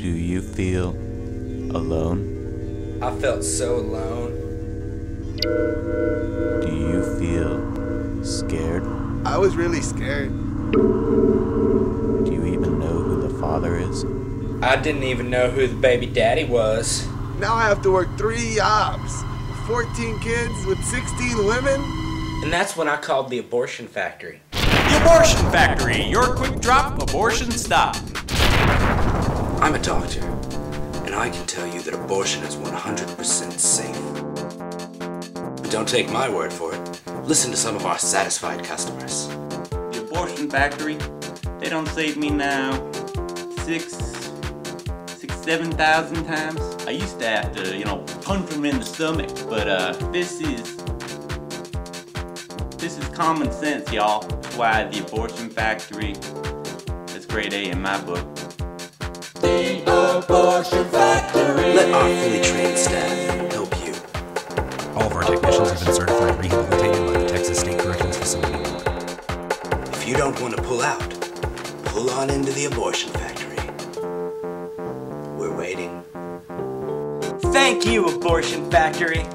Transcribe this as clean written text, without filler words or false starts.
Do you feel alone? I felt so alone. Do you feel scared? I was really scared. Do you even know who the father is? I didn't even know who the baby daddy was. Now I have to work 3 jobs. 14 kids with 16 women? And that's when I called the abortion factory. The Abortion Factory, your quick drop abortion stop. I'm a doctor, and I can tell you that abortion is 100% safe. But don't take my word for it. Listen to some of our satisfied customers. The Abortion Factory, they don't save me now 7,000 times. I used to have to, punch them in the stomach, but this is common sense, y'all. That's why the Abortion Factory, that's grade A in my book. The Abortion Factory. Let our fully trained staff help you. All of our technicians have been certified rehabilitated by the Texas State Corrections Facility. If you don't want to pull out, pull on into the Abortion Factory. We're waiting. Thank you, Abortion Factory.